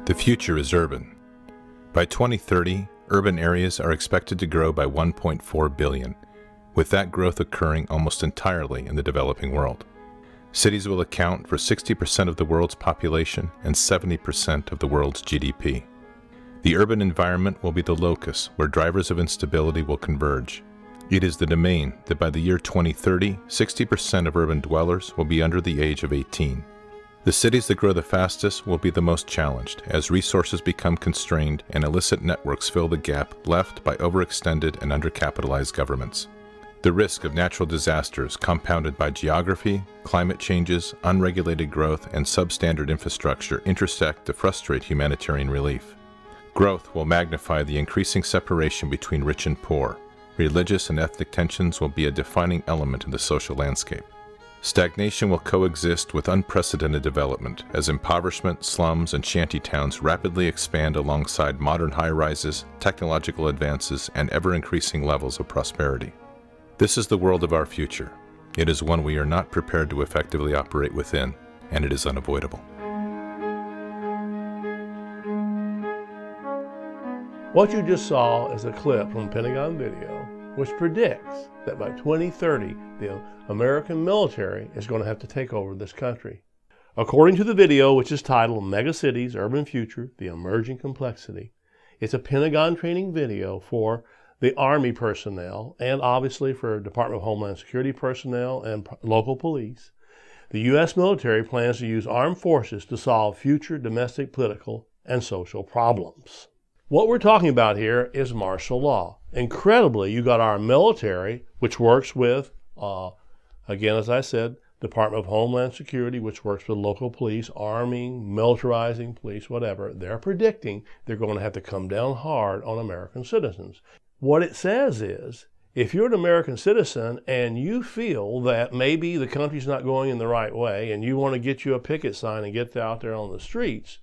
The future is urban. By 2030, urban areas are expected to grow by 1.4 billion, with that growth occurring almost entirely in the developing world. Cities will account for 60% of the world's population and 70% of the world's GDP. The urban environment will be the locus where drivers of instability will converge. It is the domain that by the year 2030, 60% of urban dwellers will be under the age of 18. The cities that grow the fastest will be the most challenged as resources become constrained and illicit networks fill the gap left by overextended and undercapitalized governments. The risk of natural disasters compounded by geography, climate changes, unregulated growth, and substandard infrastructure intersect to frustrate humanitarian relief. Growth will magnify the increasing separation between rich and poor. Religious and ethnic tensions will be a defining element in the social landscape. Stagnation will coexist with unprecedented development as impoverishment, slums, and shantytowns rapidly expand alongside modern high-rises, technological advances, and ever-increasing levels of prosperity. This is the world of our future. It is one we are not prepared to effectively operate within, and it is unavoidable. What you just saw is a clip from Pentagon video which predicts that by 2030, the American military is going to have to take over this country. According to the video, which is titled Megacities, Urban Future, The Emerging Complexity, it's a Pentagon training video for the Army personnel and obviously for Department of Homeland Security personnel and local police. The U.S. military plans to use armed forces to solve future domestic, political, and social problems. What we're talking about here is martial law. Incredibly, you got our military, which works with, again, as I said, Department of Homeland Security, which works with local police, arming, militarizing police, whatever. They're predicting they're going to have to come down hard on American citizens. What it says is, if you're an American citizen and you feel that maybe the country's not going in the right way and you want to get you a picket sign and get out there on the streets,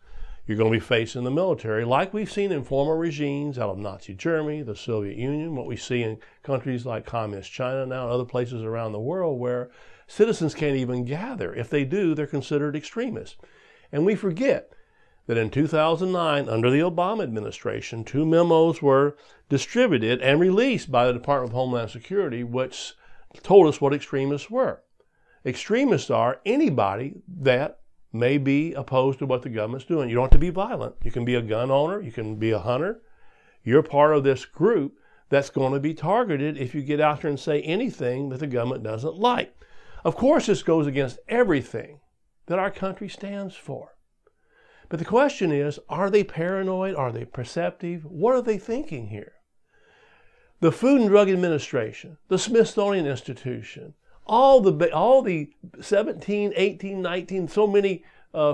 you're going to be facing the military, like we've seen in former regimes out of Nazi Germany, the Soviet Union, what we see in countries like Communist China now, and other places around the world where citizens can't even gather. If they do, they're considered extremists. And we forget that in 2009, under the Obama administration, 2 memos were distributed and released by the Department of Homeland Security, which told us what extremists were. Extremists are anybody that may be opposed to what the government's doing. You don't have to be violent. You can be a gun owner. You can be a hunter. You're part of this group that's going to be targeted if you get out there and say anything that the government doesn't like. Of course, this goes against everything that our country stands for. But the question is, are they paranoid? Are they perceptive? What are they thinking here? The Food and Drug Administration, the Smithsonian Institution, all the 17, 18, 19, so many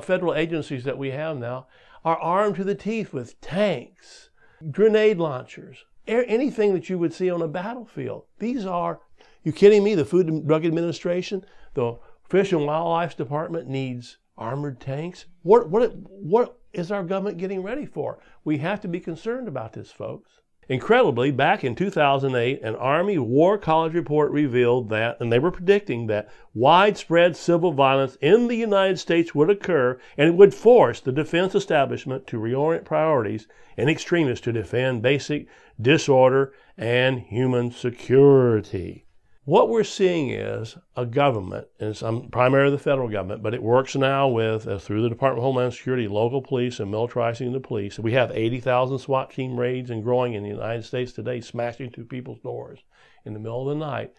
federal agencies that we have now are armed to the teeth with tanks, grenade launchers, anything that you would see on a battlefield. These are, you kidding me? The Food and Drug Administration, the Fish and Wildlife Department needs armored tanks. What is our government getting ready for? We have to be concerned about this, folks. Incredibly, back in 2008, an Army War College report revealed that, and they were predicting that widespread civil violence in the United States would occur, and it would force the defense establishment to reorient priorities and extremists to defend basic disorder and human security. What we're seeing is a government, and it's primarily the federal government, but it works now with, through the Department of Homeland Security, local police and militarizing the police. We have 80,000 SWAT team raids and growing in the United States today, smashing through people's doors in the middle of the night.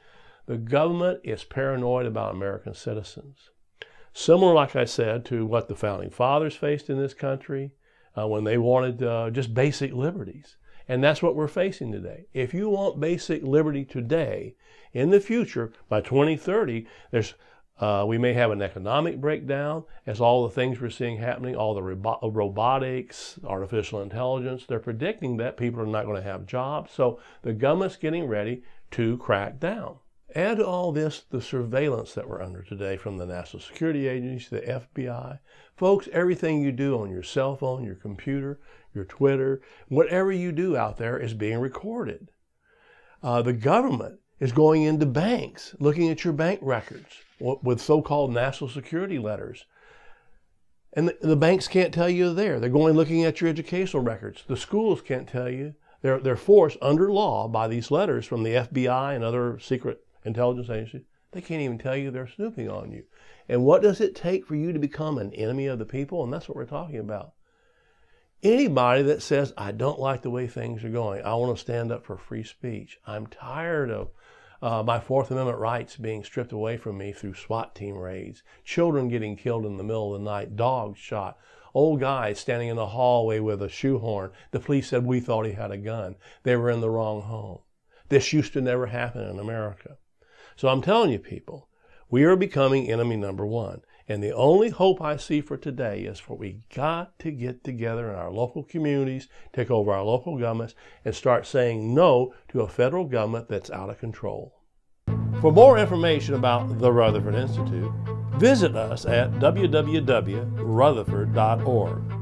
The government is paranoid about American citizens. Similar, like I said, to what the Founding Fathers faced in this country when they wanted just basic liberties. And that's what we're facing today. If you want basic liberty today, in the future, by 2030, we may have an economic breakdown as all the things we're seeing happening, all the robotics, artificial intelligence, they're predicting that people are not going to have jobs. So the government's getting ready to crack down. Add to all this the surveillance that we're under today from the National Security Agency, the FBI. Folks, everything you do on your cell phone, your computer, your Twitter, whatever you do out there is being recorded. The government is going into banks, looking at your bank records with so-called national security letters. And the banks can't tell you they're there. They're going looking at your educational records. The schools can't tell you. They're forced under law by these letters from the FBI and other secret intelligence agencies. They can't even tell you they're snooping on you. And what does it take for you to become an enemy of the people? And that's what we're talking about. Anybody that says, I don't like the way things are going, I want to stand up for free speech, I'm tired of my Fourth Amendment rights being stripped away from me through SWAT team raids, children getting killed in the middle of the night, dogs shot, old guys standing in the hallway with a shoehorn. The police said we thought he had a gun. They were in the wrong home. This used to never happen in America. So I'm telling you, people, we are becoming enemy number one. And the only hope I see for today is for we got to get together in our local communities, take over our local governments, and start saying no to a federal government that's out of control. For more information about the Rutherford Institute, visit us at www.rutherford.org.